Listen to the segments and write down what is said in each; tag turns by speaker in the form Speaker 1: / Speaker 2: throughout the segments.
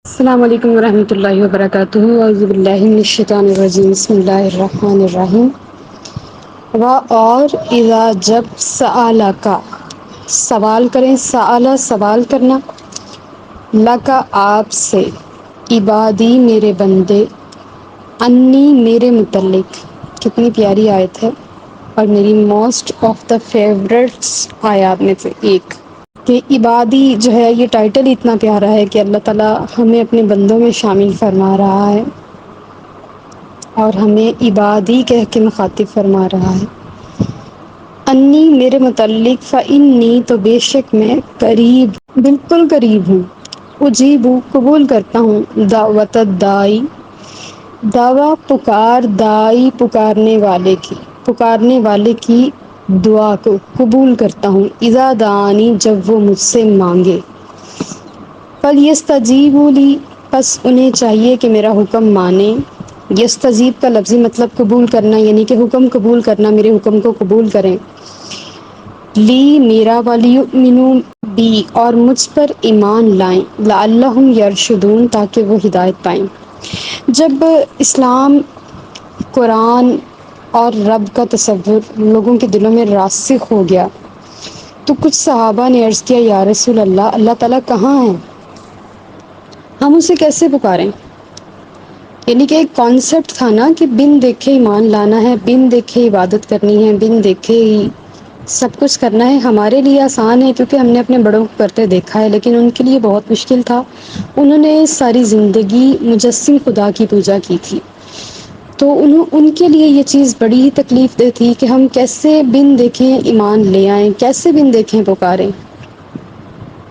Speaker 1: السلام علیکم ورحمۃ اللہ وبرکاتہ اعوذ باللہ من الشیطان الرجیم بسم اللہ الرحمن الرحیم اور اذا جب سألک سوال کریں سوال کرنا لکا آپ سے عبادی میرے بندے انی میرے متعلق کتنی پیاری آیت ہے اور میری موسٹ آف دا فیورٹس آیات میں سے ایک کہ عبادی جو ہے یہ ٹائٹل اتنا پیارا ہے کہ اللہ تعالی ہمیں اپنے بندوں میں شامل فرما رہا ہے اور ہمیں عبادی کہہ کے مخاطب فرما رہا ہے انی میرے متعلق فانی تو بے شک میں قریب بالکل قریب ہوں اجیب قبول کرتا ہوں دعوت الدائی دعوی پکارنے والے کی دعا کو قبول کرتا ہوں اذا دعانی جب وہ مجھ سے مانگے فلیستجیبوا لی پس انہیں چاہیے کہ میرا حکم مانے یستجیب کا لفظی مطلب قبول کرنا یعنی کہ حکم قبول کرنا میرے حکم کو قبول کریں لی میرا ولیؤمنوا بی اور مجھ پر ایمان لائیں لعلہم یرشدون تاکہ وہ ہدایت پائیں جب اسلام قرآن اور رب کا تصور لوگوں کے دلوں میں راسخ ہو گیا تو کچھ صحابہ نے عرض کیا یا رسول اللہ اللہ تعالی کہاں ہے ہم اسے کیسے پکاریں یعنی کہ ایک کانسیپٹ تھا نا کہ بن دیکھے ایمان لانا ہے بن دیکھے عبادت کرنی ہے بن دیکھے ہی سب کچھ کرنا ہے ہمارے لیے آسان ہے کیونکہ ہم نے اپنے بڑوں کو کرتے دیکھا ہے لیکن ان کے لیے بہت مشکل تھا انہوں نے ساری زندگی مجسم خدا کی پوجا کی تھی تو ان کے لیے یہ چیز بڑی ہی تکلیف دہ تھی کہ ہم کیسے بن دیکھیں ایمان لے آئیں کیسے بن دیکھیں پکاریں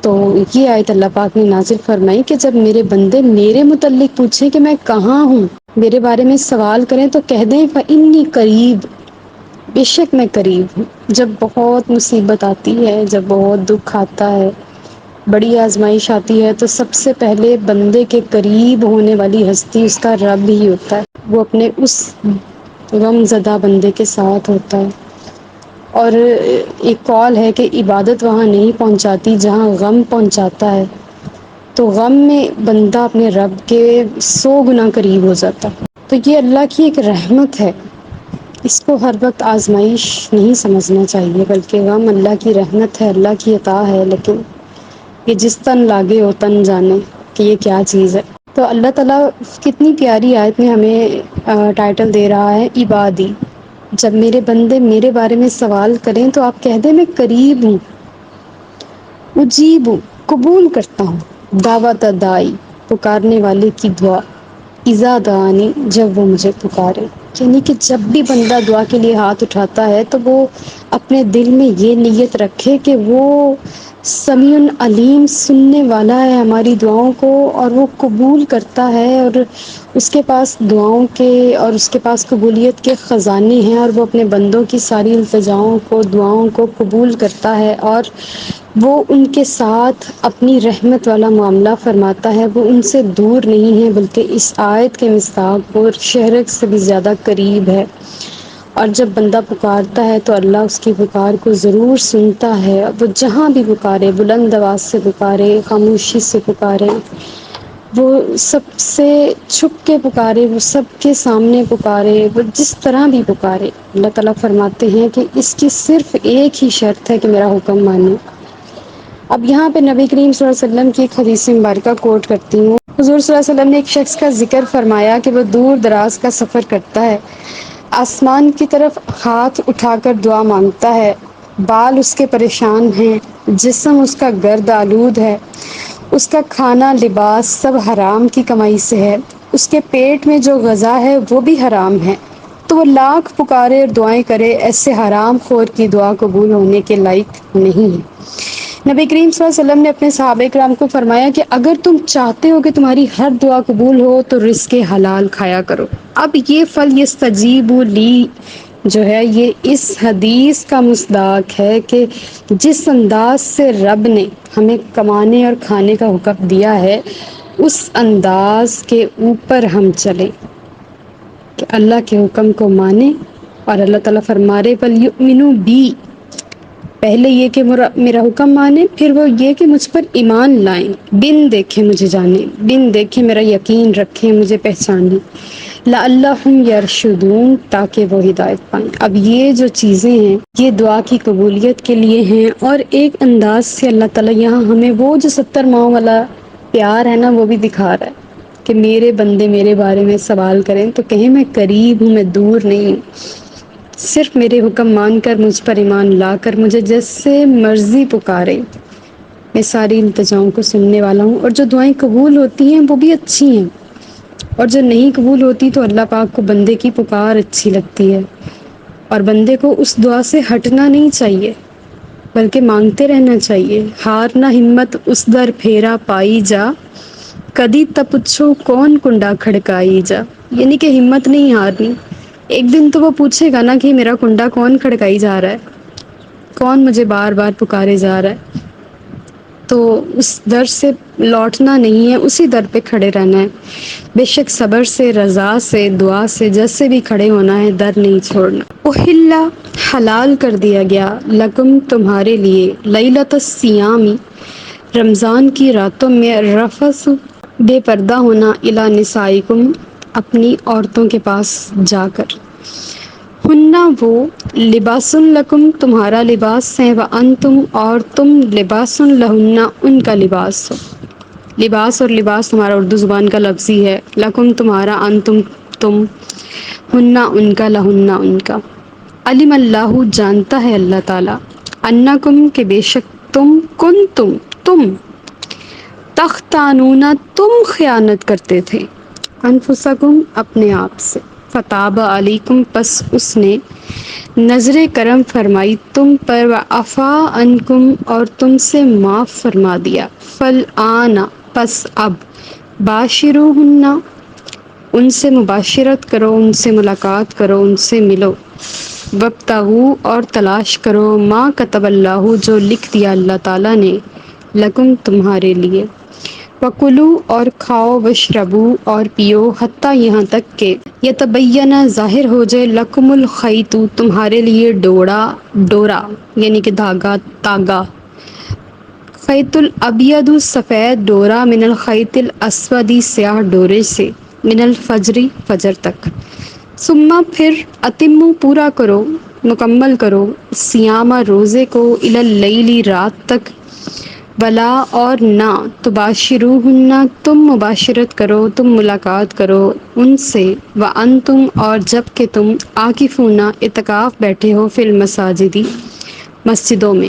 Speaker 1: تو یہ آیت اللہ پاک نے نازل فرمائی کہ جب میرے بندے میرے متعلق پوچھیں کہ میں کہاں ہوں میرے بارے میں سوال کریں تو کہہ دیں فإنی قریب بے شک میں قریب ہوں جب بہت مصیبت آتی ہے جب بہت دکھ آتا ہے بڑی آزمائش آتی ہے تو سب سے پہلے بندے کے قریب ہونے والی ہستی اس کا رب ہی ہوتا ہے وہ اپنے اس غم زدہ بندے کے ساتھ ہوتا ہے اور ایک قول ہے کہ عبادت وہاں نہیں پہنچاتی جہاں غم پہنچاتا ہے تو غم میں بندہ اپنے رب کے 100 گنا قریب ہو جاتا تو یہ اللہ کی ایک رحمت ہے اس کو ہر وقت آزمائش نہیں سمجھنا چاہیے بلکہ غم اللہ کی رحمت ہے اللہ کی عطا ہے لیکن یہ جس تن لاگے وہ تن جانے کہ یہ کیا چیز ہے تو اللہ تعالی کتنی پیاری آیت میں ہمیں ٹائٹل دے رہا ہے عبادی جب میرے بندے میرے بارے میں سوال کریں تو آپ کہہ دیں میں قریب ہوں اجیب قبول کرتا ہوں دعوت دائی پکارنے والے کی دعا اذا دعانی جب وہ مجھے پکارے یعنی کہ جب بھی بندہ دعا کے لیے ہاتھ اٹھاتا ہے تو وہ اپنے دل میں یہ نیت رکھے کہ وہ سمیع علیم سننے والا ہے ہماری دعاؤں کو اور وہ قبول کرتا ہے اور اس کے پاس دعاؤں کے اور اس کے پاس قبولیت کے خزانے ہیں اور وہ اپنے بندوں کی ساری التجاؤں کو دعاؤں کو قبول کرتا ہے اور وہ ان کے ساتھ اپنی رحمت والا معاملہ فرماتا ہے وہ ان سے دور نہیں ہے بلکہ اس آیت کے مصداق اور شہرک سے بھی زیادہ قریب ہے اور جب بندہ پکارتا ہے تو اللہ اس کی پکار کو ضرور سنتا ہے وہ جہاں بھی پکارے بلند آواز سے پکارے خاموشی سے پکارے وہ سب سے چھپ کے پکارے وہ سب کے سامنے پکارے وہ جس طرح بھی پکارے اللہ تعالیٰ فرماتے ہیں کہ اس کی صرف ایک ہی شرط ہے کہ میرا حکم مانے اب یہاں پہ نبی کریم صلی اللہ علیہ وسلم کی ایک حدیث مبارکہ کوٹ کرتی ہوں حضور صلی اللہ علیہ وسلم نے ایک شخص کا ذکر فرمایا کہ وہ دور دراز کا سفر کرتا ہے آسمان کی طرف ہاتھ اٹھا کر دعا مانگتا ہے بال اس کے پریشان ہیں جسم اس کا گرد آلود ہے اس کا کھانا لباس سب حرام کی کمائی سے ہے اس کے پیٹ میں جو غذا ہے وہ بھی حرام ہے تو وہ لاکھ پکارے اور دعائیں کرے ایسے حرام خور کی دعا قبول ہونے کے لائق نہیں ہے نبی کریم صلی اللہ علیہ وسلم نے اپنے صحابہ کرام کو فرمایا کہ اگر تم چاہتے ہو کہ تمہاری ہر دعا قبول ہو تو رزق حلال کھایا کرو اب یہ فلیستجیبوا لی جو ہے یہ اس حدیث کا مصداق ہے کہ جس انداز سے رب نے ہمیں کمانے اور کھانے کا حکم دیا ہے اس انداز کے اوپر ہم چلیں کہ اللہ کے حکم کو مانے اور اللہ تعالیٰ فرما رہے ولیؤمنوا بی پہلے یہ کہ میرا حکم مانے، پھر وہ یہ کہ مجھ پر ایمان لائیں، بن دیکھے مجھے جانے، بن دیکھے میرا یقین رکھیں، مجھے پہچانے، لعلہم یرشدون، تاکہ وہ ہدایت پائیں۔ اب یہ جو چیزیں ہیں یہ دعا کی قبولیت کے لیے ہیں، اور ایک انداز سے اللہ تعالیٰ یہاں ہمیں وہ جو 70 والا پیار ہے نا وہ بھی دکھا رہا ہے کہ میرے بندے میرے بارے میں سوال کریں تو کہیں میں قریب ہوں، میں دور نہیں ہوں، صرف میرے حکم مان کر، مجھ پر ایمان لا کر مجھے جس سے مرضی پکارے، میں ساری التجاؤں کو سننے والا ہوں۔ اور جو دعائیں قبول ہوتی ہیں وہ بھی اچھی ہیں، اور جو نہیں قبول ہوتی تو اللہ پاک کو بندے کی پکار اچھی لگتی ہے، اور بندے کو اس دعا سے ہٹنا نہیں چاہیے بلکہ مانگتے رہنا چاہیے۔ ہار نہ ہمت اس در پھیرا پائی جا، کدی تپچھو کون کنڈا کھڑکائی جا، یعنی کہ ہمت نہیں ہارنی، ایک دن تو وہ پوچھے گا نا کہ میرا کنڈا کون کھڑکائی جا رہا ہے، کون مجھے بار بار پکارے جا رہا ہے، تو اس در سے لوٹنا نہیں ہے، اسی در پہ کھڑے رہنا ہے، بے شک صبر سے، رضا سے، دعا سے، جس سے بھی کھڑے ہونا ہے، در نہیں چھوڑنا۔ احلّا، حلال کر دیا گیا، لکم تمہارے لیے، لیلۃ الصیام، رمضان کی راتوں میں، رفث، بے پردہ ہونا، الی نسائکم، اپنی عورتوں کے پاس جا کر، ہننا وہ، لباس لکم تمہارا لباس ہے، وانتم اور تم، لباس لہن ان کا لباس ہو۔ لباس اور لباس ہمارا اردو زبان کا لفظی ہے، لکم تمہارا، انتم تم، ہننا ان کا، لہن ان کا۔ علم اللہ جانتا ہے اللہ تعالیٰ، انکم کہ بے شک تم، تم تختانون تم خیانت کرتے تھے، انفسکم اپنے آپ سے، فتاب علیکم پس اس نے نظر کرم فرمائی تم پر، وعفا عنکم اور تم سے معاف فرما دیا، فالآن پس اب، باشروہن ان سے مباشرت کرو، ان سے ملاقات کرو، ان سے ملو، وابتغوا اور تلاش کرو، ما کتب اللہ جو لکھ دیا اللہ تعالیٰ نے، لکم تمہارے لیے، وکلوا اور کھاؤ، واشربوا اور پیو، حتیٰ یہاں تک کہ یتبین ظاہر ہو جائے، لکم الخیط تمہارے لیے ڈورا یعنی کہ دھاگا، تاگا، خیط الابید سفید ڈورا، من الخیط الاسود سیاہ ڈورے سے، من الفجر فجر تک، ثم پھر اتموا پورا کرو، مکمل کرو، سیام روزے کو، الی اللیل رات تک، ولا اور نہ، تباشروہن تم مباشرت کرو، تم ملاقات کرو ان سے، وانتم اور جب کہ تم، عاکفون اعتکاف بیٹھے ہو، فی المساجد مسجدوں میں،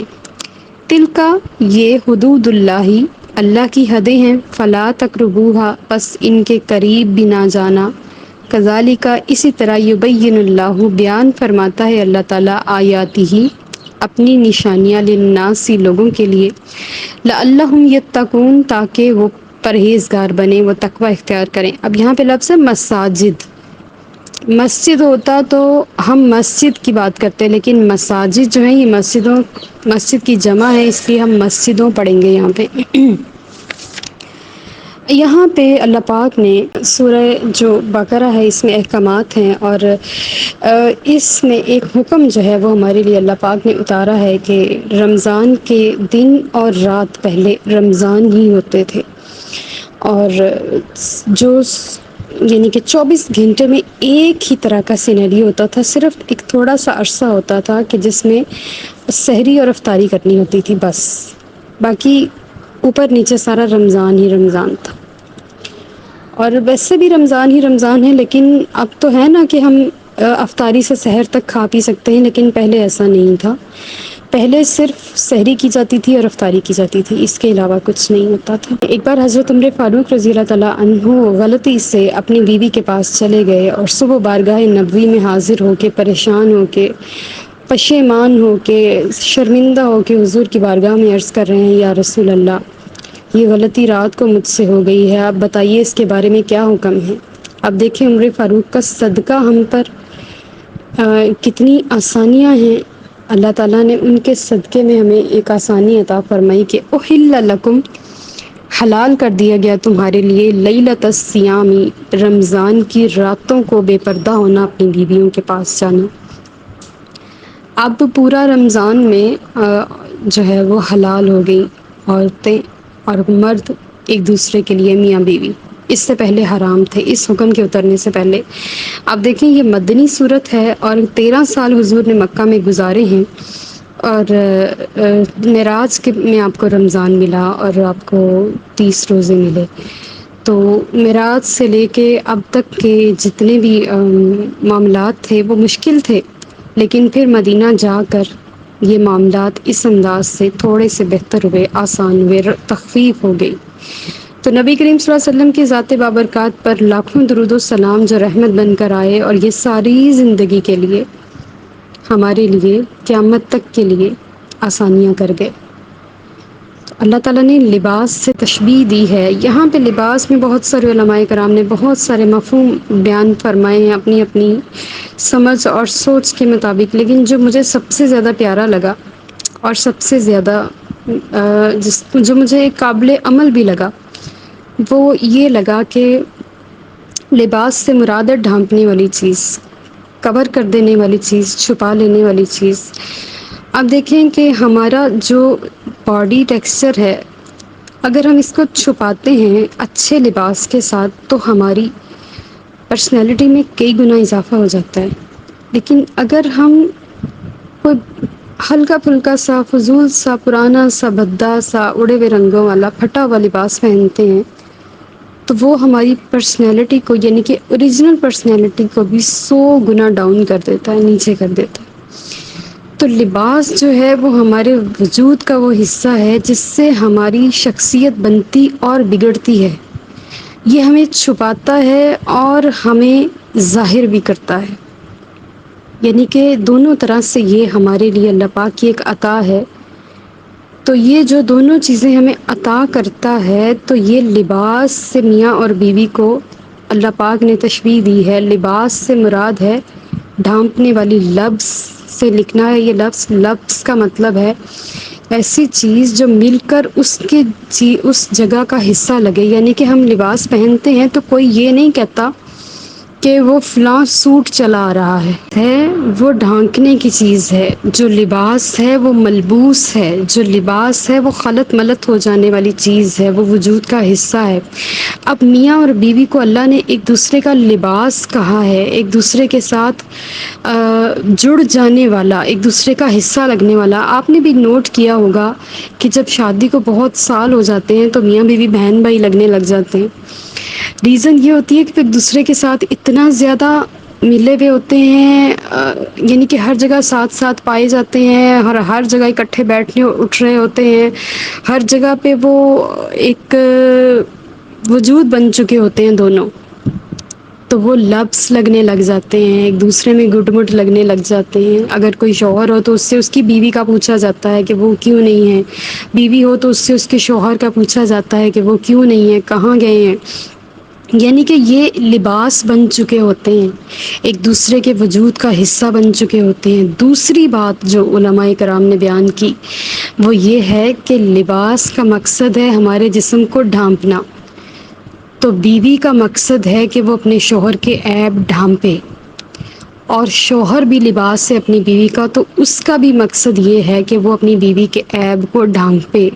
Speaker 1: تلکا یہ، حدود اللہ اللہ کی حدیں ہیں، فلا تقربوہا پس ان کے قریب بھی نہ جانا، کذالک اسی طرح، یبین اللہ بیان فرماتا ہے اللہ تعالیٰ، آیاتہ اپنی نشانیاں، للناس لوگوں کے لیے، لعلہم یتقون تاکہ وہ پرہیزگار بنیں، وہ تقوی اختیار کریں۔ اب یہاں پہ لفظ ہے مساجد، مسجد ہوتا تو ہم مسجد کی بات کرتے ہیں، لیکن مساجد جو ہیں یہ مسجد کی جمع ہے، اس لیے ہم مسجدوں پڑھیں گے یہاں پہ۔ یہاں پہ اللہ پاک نے سورہ جو بقرہ ہے اس میں احکامات ہیں، اور اس میں ایک حکم جو ہے وہ ہمارے لیے اللہ پاک نے اتارا ہے کہ رمضان کے دن اور رات پہلے رمضان ہی ہوتے تھے، اور جو یعنی کہ 24 گھنٹے میں ایک ہی طرح کا سینیریو ہوتا تھا، صرف ایک تھوڑا سا عرصہ ہوتا تھا کہ جس میں سحری اور افطاری کرنی ہوتی تھی بس، باقی اوپر نیچے سارا رمضان ہی رمضان تھا۔ اور ویسے بھی رمضان ہی رمضان ہے، لیکن اب تو ہے نا کہ ہم افطاری سے سحر تک کھا پی سکتے ہیں، لیکن پہلے ایسا نہیں تھا، پہلے صرف سحری کی جاتی تھی اور افطاری کی جاتی تھی، اس کے علاوہ کچھ نہیں ہوتا تھا۔ ایک بار حضرت عمر فاروق رضی اللہ تعالیٰ عنہ غلطی سے اپنی بیوی کے پاس چلے گئے، اور صبح بارگاہ نبوی میں حاضر ہو کے، پریشان ہو کے، پشیمان ہو کے، شرمندہ ہو کے حضور کی بارگاہ میں عرض کر رہے ہیں، یا رسول اللہ یہ غلطی رات کو مجھ سے ہو گئی ہے، آپ بتائیے اس کے بارے میں کیا حکم ہے۔ اب دیکھیں عمر فاروق کا صدقہ ہم پر کتنی آسانیاں ہیں، اللہ تعالیٰ نے ان کے صدقے میں ہمیں ایک آسانی عطا فرمائی کہ احل لکم حلال کر دیا گیا تمہارے لیے، لیلۃ الصیام رمضان کی راتوں کو بے پردہ ہونا، اپنی بیویوں کے پاس جانا، اب پورا رمضان میں جو ہے وہ حلال ہو گئی عورتیں اور مرد ایک دوسرے کے لیے، میاں بیوی، اس سے پہلے حرام تھے، اس حکم کے اترنے سے پہلے۔ اب دیکھیں یہ مدنی صورت ہے اور 13 سال حضور نے مکہ میں گزارے ہیں، اور معراج کے میں آپ کو رمضان ملا اور آپ کو 30 روزے ملے۔ تو معراج سے لے کے اب تک کے جتنے بھی معاملات تھے وہ مشکل تھے، لیکن پھر مدینہ جا کر یہ معاملات اس انداز سے تھوڑے سے بہتر ہوئے، آسان ہوئے، تخفیف ہو گئی۔ تو نبی کریم صلی اللہ علیہ وسلم کی ذات بابرکات پر لاکھوں درود و سلام جو رحمت بن کر آئے اور یہ ساری زندگی کے لیے، ہمارے لیے، قیامت تک کے لیے آسانیاں کر گئے۔ اللہ تعالیٰ نے لباس سے تشبیہ دی ہے، یہاں پہ لباس میں بہت سارے علماء کرام نے بہت سارے مفہوم بیان فرمائے ہیں اپنی اپنی سمجھ اور سوچ کے مطابق، لیکن جو مجھے سب سے زیادہ پیارا لگا اور سب سے زیادہ جو مجھے قابل عمل بھی لگا، وہ یہ لگا کہ لباس سے مراد ہے ڈھانپنے والی چیز، کور کر دینے والی چیز، چھپا لینے والی چیز۔ اب دیکھیں کہ ہمارا جو باڈی ٹیکسچر ہے، اگر ہم اس کو چھپاتے ہیں اچھے لباس کے ساتھ تو ہماری پرسنالٹی میں کئی گنا اضافہ ہو جاتا ہے، لیکن اگر ہم کوئی ہلکا پھلکا سا، فضول سا، پرانا سا، بھدا سا، اڑے ہوئے رنگوں والا، پھٹا ہوا لباس پہنتے ہیں تو وہ ہماری پرسنالٹی کو، یعنی کہ اوریجنل پرسنالٹی کو بھی 100 گنا ڈاؤن کر دیتا ہے، نیچے کر دیتا ہے۔ تو لباس جو ہے وہ ہمارے وجود کا وہ حصہ ہے جس سے ہماری شخصیت بنتی اور بگڑتی ہے، یہ ہمیں چھپاتا ہے اور ہمیں ظاہر بھی کرتا ہے، یعنی کہ دونوں طرح سے یہ ہمارے لیے اللہ پاک کی ایک عطا ہے۔ تو یہ جو دونوں چیزیں ہمیں عطا کرتا ہے، تو یہ لباس سے میاں اور بیوی کو اللہ پاک نے تشبیہ دی ہے۔ لباس سے مراد ہے ڈھانپنے والی، لبس سے لکھنا ہے یہ لفظ، لبس کا مطلب ہے ایسی چیز جو مل کر اس جگہ کا حصہ لگے، یعنی کہ ہم لباس پہنتے ہیں تو کوئی یہ نہیں کہتا کہ وہ فلاں سوٹ چلا آ رہا ہے وہ ڈھانکنے کی چیز ہے۔ جو لباس ہے وہ ملبوس ہے، جو لباس ہے وہ خلط ملط ہو جانے والی چیز ہے، وہ وجود کا حصہ ہے۔ اب میاں اور بیوی کو اللہ نے ایک دوسرے کا لباس کہا ہے، ایک دوسرے کے ساتھ جڑ جانے والا، ایک دوسرے کا حصہ لگنے والا۔ آپ نے بھی نوٹ کیا ہوگا کہ جب شادی کو بہت سال ہو جاتے ہیں تو میاں بیوی بہن بھائی لگنے لگ جاتے ہیں۔ ریزن یہ ہوتی ہے کہ ایک دوسرے کے ساتھ اتنا زیادہ ملے ہوئے ہوتے ہیں، یعنی کہ ہر جگہ ساتھ ساتھ پائے جاتے ہیں، ہر جگہ اکٹھے بیٹھنے اٹھ رہے ہوتے ہیں، ہر جگہ پہ وہ ایک وجود بن چکے ہوتے ہیں دونوں، تو وہ لبس لگنے لگ جاتے ہیں، ایک دوسرے میں گٹ مٹ لگنے لگ جاتے ہیں۔ اگر کوئی شوہر ہو تو اس سے اس کی بیوی کا پوچھا جاتا ہے کہ وہ کیوں نہیں ہے، بیوی ہو تو اس سے اس کے شوہر کا پوچھا جاتا ہے کہ وہ کیوں نہیں ہے، کہاں گئے ہیں۔ یعنی کہ یہ لباس بن چکے ہوتے ہیں، ایک دوسرے کے وجود کا حصہ بن چکے ہوتے ہیں۔ دوسری بات جو علماء کرام نے بیان کی وہ یہ ہے کہ لباس کا مقصد ہے ہمارے جسم کو ڈھانپنا، تو بیوی کا مقصد ہے کہ وہ اپنے شوہر کے عیب ڈھانپے، اور شوہر بھی لباس ہے اپنی بیوی کا، تو اس کا بھی مقصد یہ ہے کہ وہ اپنی بیوی کے عیب کو ڈھانپے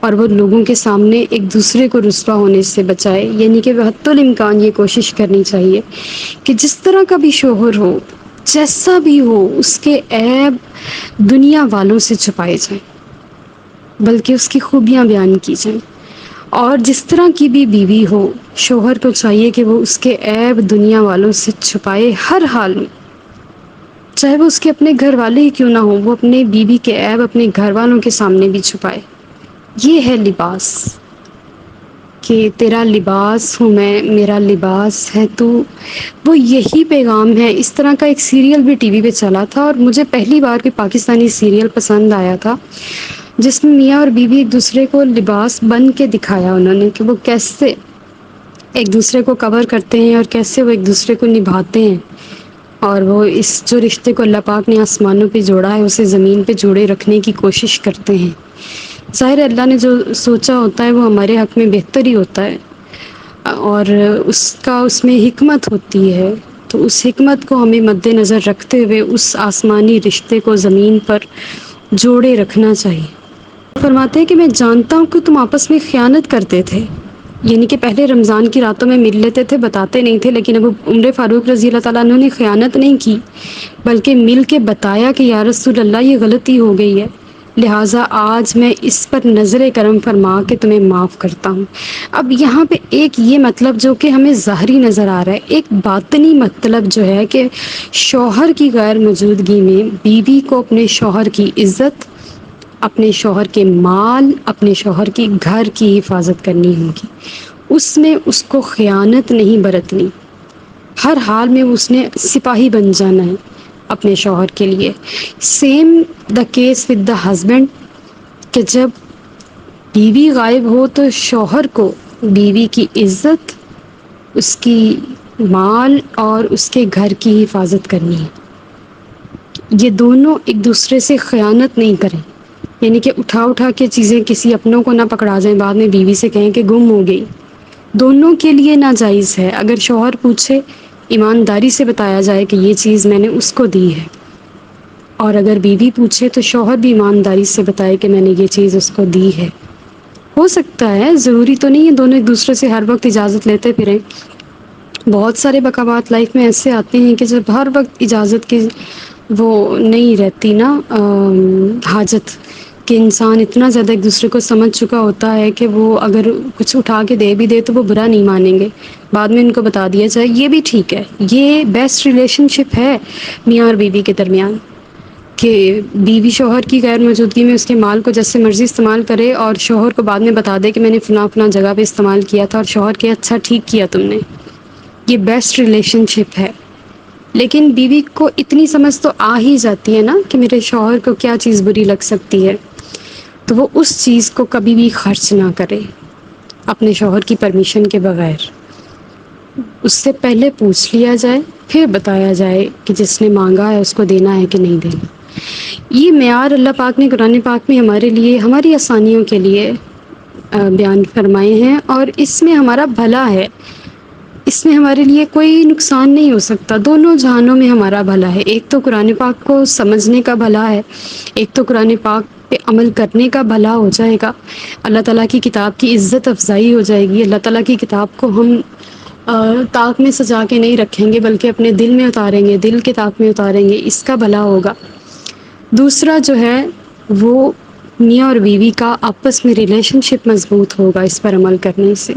Speaker 1: اور وہ لوگوں کے سامنے ایک دوسرے کو رسوا ہونے سے بچائے۔ یعنی کہ بحت الامکان یہ کوشش کرنی چاہیے کہ جس طرح کا بھی شوہر ہو، جیسا بھی ہو، اس کے عیب دنیا والوں سے چھپائے جائیں، بلکہ اس کی خوبیاں بیان کی جائیں۔ اور جس طرح کی بھی بیوی ہو، شوہر کو چاہیے کہ وہ اس کے عیب دنیا والوں سے چھپائے ہر حال میں، چاہے وہ اس کے اپنے گھر والے ہی کیوں نہ ہوں، وہ اپنے بیوی کے عیب اپنے گھر والوں کے سامنے بھی چھپائے۔ یہ ہے لباس، کہ تیرا لباس ہوں میں، میرا لباس ہے تو، وہ یہی پیغام ہے۔ اس طرح کا ایک سیریل بھی ٹی وی پہ چلا تھا اور مجھے پہلی بار کوئی پاکستانی سیریل پسند آیا تھا جس میں میاں اور بیوی ایک دوسرے کو لباس بن کے دکھایا انہوں نے کہ وہ کیسے ایک دوسرے کو کور کرتے ہیں اور کیسے وہ ایک دوسرے کو نبھاتے ہیں، اور وہ اس جو رشتے کو اللہ پاک نے آسمانوں پہ جوڑا ہے اسے زمین پہ جوڑے رکھنے کی کوشش کرتے ہیں۔ ظاہر ہے اللہ نے جو سوچا ہوتا ہے وہ ہمارے حق میں بہتر ہی ہوتا ہے، اور اس میں حکمت ہوتی ہے۔ تو اس حکمت کو ہمیں مد نظر رکھتے ہوئے اس آسمانی رشتے کو زمین پر جوڑے رکھنا چاہیے۔ فرماتے ہیں کہ میں جانتا ہوں کہ تم آپس میں خیانت کرتے تھے، یعنی کہ پہلے رمضان کی راتوں میں مل لیتے تھے، بتاتے نہیں تھے، لیکن اب عمر فاروق رضی اللہ تعالیٰ عنہ نے خیانت نہیں کی بلکہ مل کے بتایا کہ یا رسول اللہ یہ غلطی ہو گئی ہے، لہٰذا آج میں اس پر نظر کرم فرما کے تمہیں معاف کرتا ہوں۔ اب یہاں پہ ایک یہ مطلب جو کہ ہمیں ظاہری نظر آ رہا ہے، ایک باطنی مطلب جو ہے کہ شوہر کی غیر موجودگی میں بیوی کو اپنے شوہر کی عزت، اپنے شوہر کے مال، اپنے شوہر کی گھر کی حفاظت کرنی ہوگی، اس میں اس کو خیانت نہیں برتنی، ہر حال میں اس نے سپاہی بن جانا ہے اپنے شوہر کے لیے۔ Same the case with the husband, کہ جب بیوی غائب ہو تو شوہر کو بیوی کی عزت، اس کی مال اور اس کے گھر کی حفاظت کرنی ہے۔ یہ دونوں ایک دوسرے سے خیانت نہیں کریں، یعنی کہ اٹھا کے چیزیں کسی اپنوں کو نہ پکڑا جائیں، بعد میں بیوی سے کہیں کہ گم ہو گئی، دونوں کے لیے ناجائز ہے۔ اگر شوہر پوچھے ایمانداری سے بتایا جائے کہ یہ چیز میں نے اس کو دی ہے، اور اگر بیوی پوچھے تو شوہر بھی ایمانداری سے بتائے کہ میں نے یہ چیز اس کو دی ہے۔ ہو سکتا ہے، ضروری تو نہیں ہے دونوں ایک دوسرے سے ہر وقت اجازت لیتے پھریں، بہت سارے مقامات لائف میں ایسے آتے ہیں کہ جب ہر وقت اجازت کی وہ نہیں رہتی نا حاجت، کہ انسان اتنا زیادہ ایک دوسرے کو سمجھ چکا ہوتا ہے کہ وہ اگر کچھ اٹھا کے دے بھی دے تو وہ برا نہیں مانیں گے، بعد میں ان کو بتا دیا جائے، یہ بھی ٹھیک ہے۔ یہ بیسٹ ریلیشن شپ ہے میاں اور بیوی کے درمیان، کہ بیوی شوہر کی غیر موجودگی میں اس کے مال کو جیسے مرضی استعمال کرے، اور شوہر کو بعد میں بتا دے کہ میں نے فلاں جگہ پہ استعمال کیا تھا، اور شوہر کے اچھا ٹھیک کیا تم نے۔ یہ بیسٹ ریلیشن شپ ہے۔ لیکن بیوی کو اتنی سمجھ تو آ ہی جاتی ہے نا کہ میرے شوہر کو کیا چیز بری لگ سکتی ہے، تو وہ اس چیز کو کبھی بھی خرچ نہ کرے اپنے شوہر کی پرمیشن کے بغیر، اس سے پہلے پوچھ لیا جائے، پھر بتایا جائے کہ جس نے مانگا ہے اس کو دینا ہے کہ نہیں دینا۔ یہ معیار اللہ پاک نے قرآن پاک میں ہمارے لیے، ہماری آسانیوں کے لیے بیان فرمائے ہیں، اور اس میں ہمارا بھلا ہے، اس میں ہمارے لیے کوئی نقصان نہیں ہو سکتا، دونوں جہانوں میں ہمارا بھلا ہے۔ ایک تو قرآن پاک کو سمجھنے کا بھلا ہے، ایک تو قرآن پاک پہ عمل کرنے کا بھلا ہو جائے گا، اللہ تعالیٰ کی کتاب کی عزت افزائی ہو جائے گی، اللہ تعالیٰ کی کتاب کو ہم طاق میں سجا کے نہیں رکھیں گے بلکہ اپنے دل میں اتاریں گے، دل کے طاق میں اتاریں گے، اس کا بھلا ہوگا۔ دوسرا جو ہے وہ میاں اور بیوی کا آپس میں ریلیشن شپ مضبوط ہوگا اس پر عمل کرنے سے،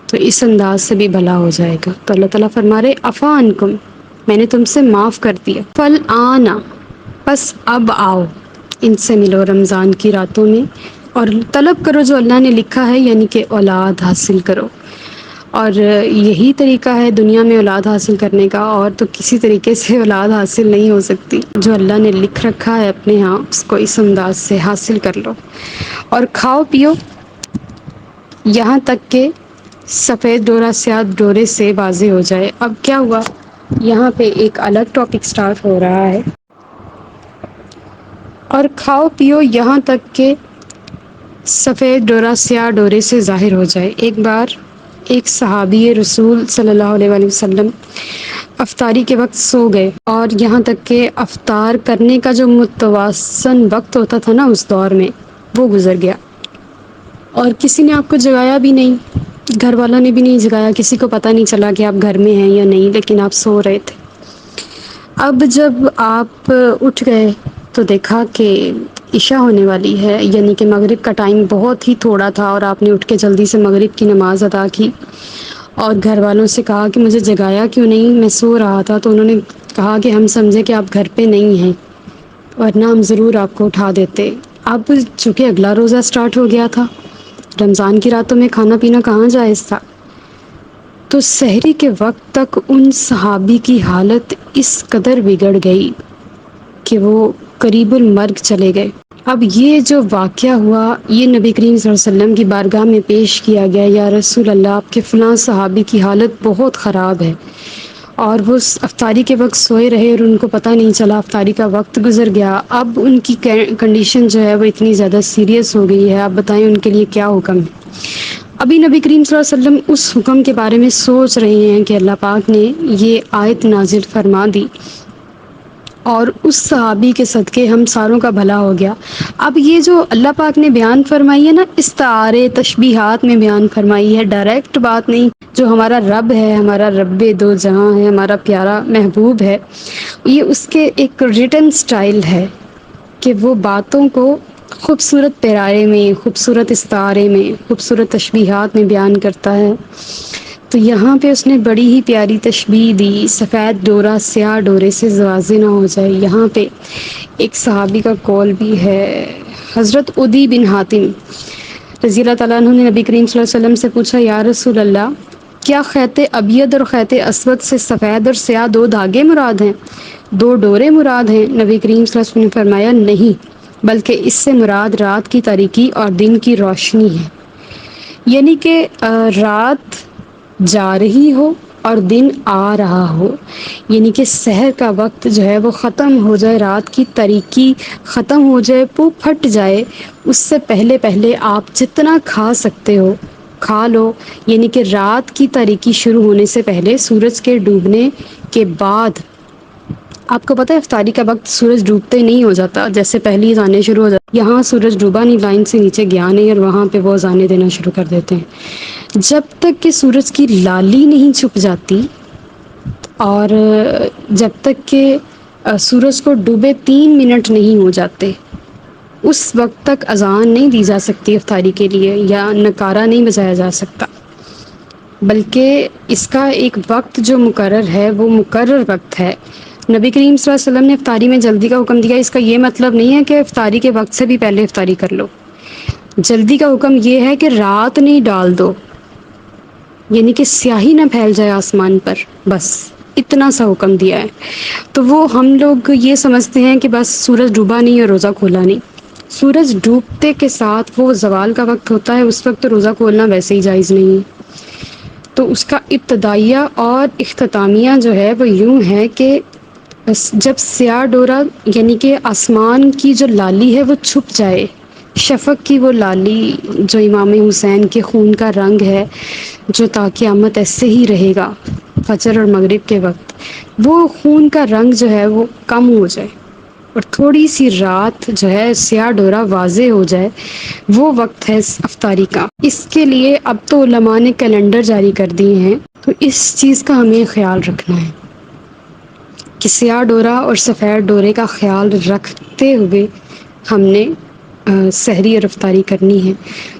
Speaker 1: تو اس انداز سے بھی بھلا ہو جائے گا۔ تو اللہ تعالیٰ فرما رہے عفا عنکم، میں نے تم سے معاف کر دیا، فل آنا، بس اب آؤ، ان سے ملو رمضان کی راتوں میں، اور طلب کرو جو اللہ نے لکھا ہے، یعنی کہ اولاد حاصل کرو۔ اور یہی طریقہ ہے دنیا میں اولاد حاصل کرنے کا، اور تو کسی طریقے سے اولاد حاصل نہیں ہو سکتی، جو اللہ نے لکھ رکھا ہے اپنے ہاں اس کو اس انداز سے حاصل کر لو، اور کھاؤ پیو یہاں تک کہ سفید ڈورا سیاہ ڈورے سے واضح ہو جائے۔ اب کیا ہوا، یہاں پہ ایک الگ ٹاپک سٹارٹ ہو رہا ہے، اور کھاؤ پیو یہاں تک کہ سفید ڈورا سیاہ ڈورے سے ظاہر ہو جائے۔ ایک بار ایک صحابی رسول صلی اللہ علیہ وآلہ وسلم افطاری کے وقت سو گئے، اور یہاں تک کہ افطار کرنے کا جو متوسط وقت ہوتا تھا نا اس دور میں، وہ گزر گیا، اور کسی نے آپ کو جگایا بھی نہیں، گھر والوں نے بھی نہیں جگایا، کسی کو پتہ نہیں چلا کہ آپ گھر میں ہیں یا نہیں، لیکن آپ سو رہے تھے۔ اب جب آپ اٹھ گئے تو دیکھا کہ عشاء ہونے والی ہے، یعنی کہ مغرب کا ٹائم بہت ہی تھوڑا تھا، اور آپ نے اٹھ کے جلدی سے مغرب کی نماز ادا کی، اور گھر والوں سے کہا کہ مجھے جگایا کیوں نہیں، میں سو رہا تھا۔ تو انہوں نے کہا کہ ہم سمجھے کہ آپ گھر پہ نہیں ہیں، ورنہ ہم ضرور آپ کو اٹھا دیتے۔ اب چونکہ اگلا روزہ سٹارٹ ہو گیا تھا، رمضان کی راتوں میں کھانا پینا کہاں جائز تھا، تو سحری کے وقت تک ان صحابی کی حالت اس قدر بگڑ گئی کہ وہ قریب المرگ چلے گئے۔ اب یہ جو واقعہ ہوا، یہ نبی کریم صلی اللہ علیہ وسلم کی بارگاہ میں پیش کیا گیا، یا رسول اللہ آپ کے فلاں صحابی کی حالت بہت خراب ہے، اور وہ افطاری کے وقت سوئے رہے اور ان کو پتہ نہیں چلا، افطاری کا وقت گزر گیا، اب ان کی کنڈیشن جو ہے وہ اتنی زیادہ سیریس ہو گئی ہے، آپ بتائیں ان کے لیے کیا حکم ہے۔ ابھی نبی کریم صلی اللہ علیہ وسلم اس حکم کے بارے میں سوچ رہے ہیں کہ اللہ پاک نے یہ آیت نازل فرما دی اور اس صحابی کے صدقے ہم ساروں کا بھلا ہو گیا۔ اب یہ جو اللہ پاک نے بیان فرمائی ہے نا، استعارے تشبیہات میں بیان فرمائی ہے، ڈائریکٹ بات نہیں۔ جو ہمارا رب ہے، ہمارا رب دو جہاں ہے، ہمارا پیارا محبوب ہے، یہ اس کے ایک ریٹن سٹائل ہے کہ وہ باتوں کو خوبصورت پیرائے میں، خوبصورت استعارے میں، خوبصورت تشبیہات میں بیان کرتا ہے۔ تو یہاں پہ اس نے بڑی ہی پیاری تشبیہ دی، سفید ڈورا سیاہ ڈورے سے واضح نہ ہو جائے۔ یہاں پہ ایک صحابی کا قول بھی ہے، حضرت عدی بن حاتم رضی اللہ تعالیٰ عنہ نے نبی کریم صلی اللہ علیہ وسلم سے پوچھا، یا رسول اللہ، کیا خیط ابید اور خیط اسود سے سفید اور سیاہ دو دھاگے مراد ہیں، دو ڈورے مراد ہیں؟ نبی کریم صلی اللہ علیہ وسلم نے فرمایا، نہیں، بلکہ اس سے مراد رات کی تاریکی اور دن کی روشنی ہے۔ یعنی کہ رات جا رہی ہو اور دن آ رہا ہو، یعنی کہ سحر کا وقت جو ہے وہ ختم ہو جائے، رات کی تاریکی ختم ہو جائے، پو پھٹ جائے، اس سے پہلے پہلے آپ جتنا کھا سکتے ہو کھا لو۔ یعنی کہ رات کی تاریکی شروع ہونے سے پہلے، سورج کے ڈوبنے کے بعد، آپ کو پتہ ہے افطاری کا وقت سورج ڈوبتے ہی نہیں ہو جاتا، جیسے پہلی اذانیں شروع ہو جاتی، یہاں سورج ڈوبا نہیں، لائن سے نیچے گیا نہیں، اور وہاں پہ وہ اذانیں دینا شروع کر دیتے ہیں۔ جب تک کہ سورج کی لالی نہیں چھپ جاتی اور جب تک کہ سورج کو ڈوبے 3 منٹ نہیں ہو جاتے، اس وقت تک اذان نہیں دی جا سکتی افطاری کے لیے، یا نکارہ نہیں بجایا جا سکتا، بلکہ اس کا ایک وقت جو مقرر ہے وہ مقرر وقت ہے۔ نبی کریم صلی اللہ علیہ وسلم نے افطاری میں جلدی کا حکم دیا، اس کا یہ مطلب نہیں ہے کہ افطاری کے وقت سے بھی پہلے افطاری کر لو۔ جلدی کا حکم یہ ہے کہ رات نہیں ڈال دو، یعنی کہ سیاہی نہ پھیل جائے آسمان پر، بس اتنا سا حکم دیا ہے۔ تو وہ ہم لوگ یہ سمجھتے ہیں کہ بس سورج ڈوبا نہیں اور روزہ کھولا نہیں۔ سورج ڈوبتے کے ساتھ وہ زوال کا وقت ہوتا ہے، اس وقت روزہ کھولنا ویسے ہی جائز نہیں ہے۔ تو اس کا ابتدائیہ اور اختتامیہ جو ہے وہ یوں ہے کہ جب سیاہ ڈورا یعنی کہ آسمان کی جو لالی ہے وہ چھپ جائے، شفق کی وہ لالی جو امام حسین کے خون کا رنگ ہے، جو تا قیامت ایسے ہی رہے گا فجر اور مغرب کے وقت، وہ خون کا رنگ جو ہے وہ کم ہو جائے اور تھوڑی سی رات جو ہے سیاہ ڈورا واضح ہو جائے، وہ وقت ہے افطاری کا۔ اس کے لیے اب تو علماء نے کیلنڈر جاری کر دیے ہیں، تو اس چیز کا ہمیں خیال رکھنا ہے کہ سیاہ ڈورا اور سفید ڈورے کا خیال رکھتے ہوئے ہم نے سحری اور افطاری کرنی ہے۔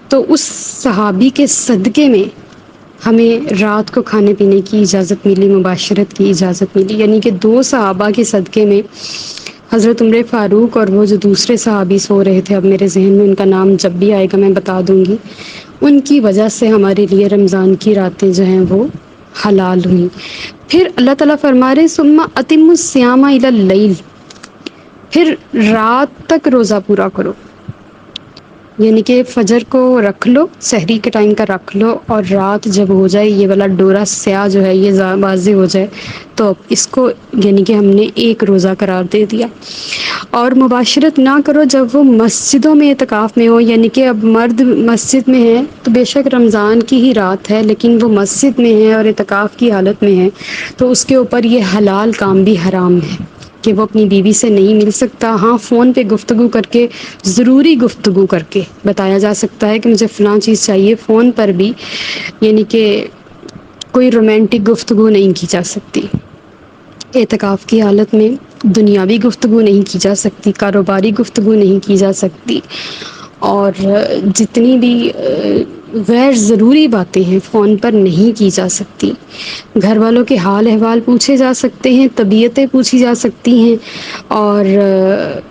Speaker 1: تو اس صحابی کے صدقے میں ہمیں رات کو کھانے پینے کی اجازت ملی، مباشرت کی اجازت ملی، یعنی کہ 2 صحابہ کے صدقے میں، حضرت عمر فاروق اور وہ جو دوسرے صحابی سو رہے تھے، اب میرے ذہن میں ان کا نام جب بھی آئے گا میں بتا دوں گی، ان کی وجہ سے ہمارے لیے رمضان کی راتیں جو ہیں وہ حلال ہوئیں۔ پھر اللہ تعالیٰ فرما رہے ثم اتموا الصیام الی اللیل، پھر رات تک روزہ پورا کرو، یعنی کہ فجر کو رکھ لو، سحری کے ٹائم کا رکھ لو، اور رات جب ہو جائے یہ والا ڈورا سیاہ جو ہے یہ واضح ہو جائے تو اس کو یعنی کہ ہم نے ایک روزہ قرار دے دیا۔ اور مباشرت نہ کرو جب وہ مسجدوں میں اعتکاف میں ہو، یعنی کہ اب مرد مسجد میں ہے تو بے شک رمضان کی ہی رات ہے، لیکن وہ مسجد میں ہے اور اعتکاف کی حالت میں ہے تو اس کے اوپر یہ حلال کام بھی حرام ہے کہ وہ اپنی بیوی سے نہیں مل سکتا۔ ہاں فون پہ گفتگو کر کے، ضروری گفتگو کر کے بتایا جا سکتا ہے کہ مجھے فلاں چیز چاہیے، فون پر بھی، یعنی کہ کوئی رومانٹک گفتگو نہیں کی جا سکتی۔ اعتکاف کی حالت میں دنیاوی گفتگو نہیں کی جا سکتی، کاروباری گفتگو نہیں کی جا سکتی، اور جتنی بھی غیر ضروری باتیں ہیں فون پر نہیں کی جا سکتی۔ گھر والوں کے حال احوال پوچھے جا سکتے ہیں، طبیعتیں پوچھی جا سکتی ہیں، اور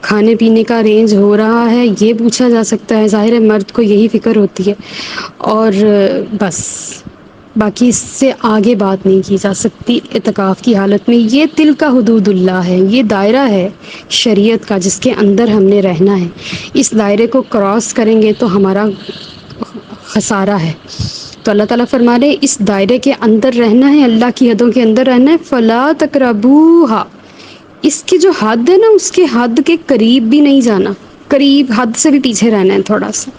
Speaker 1: کھانے پینے کا ارینج ہو رہا ہے یہ پوچھا جا سکتا ہے، ظاہر ہے مرد کو یہی فکر ہوتی ہے، اور بس باقی اس سے آگے بات نہیں کی جا سکتی اعتکاف کی حالت میں۔ یہ تلک حدود اللہ ہے، یہ دائرہ ہے شریعت کا جس کے اندر ہم نے رہنا ہے۔ اس دائرے کو کراس کریں گے تو ہمارا خسارہ ہے۔ تو اللہ تعالیٰ فرما رہے اس دائرے کے اندر رہنا ہے، اللہ کی حدوں کے اندر رہنا ہے، فلا تقربوہا، اس کی جو حد ہے نا اس کے حد کے قریب بھی نہیں جانا، قریب حد سے بھی پیچھے رہنا ہے تھوڑا سا،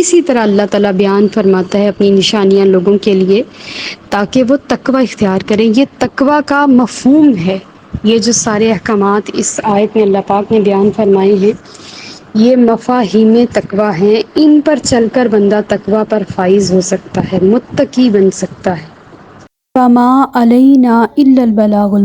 Speaker 1: اسی طرح اللہ تعالیٰ بیان فرماتا ہے اپنی نشانیاں لوگوں کے لیے تاکہ وہ تقوی اختیار کریں. یہ تقوی کا مفہوم ہے. یہ جو سارے احکامات اس آیت میں اللہ پاک نے بیان فرمائے ہیں یہ مفاہیم تقوی ہیں. ان پر چل کر بندہ تقوی پر فائز ہو سکتا ہے، متقی بن سکتا ہے.
Speaker 2: فما علینا الا البلاغ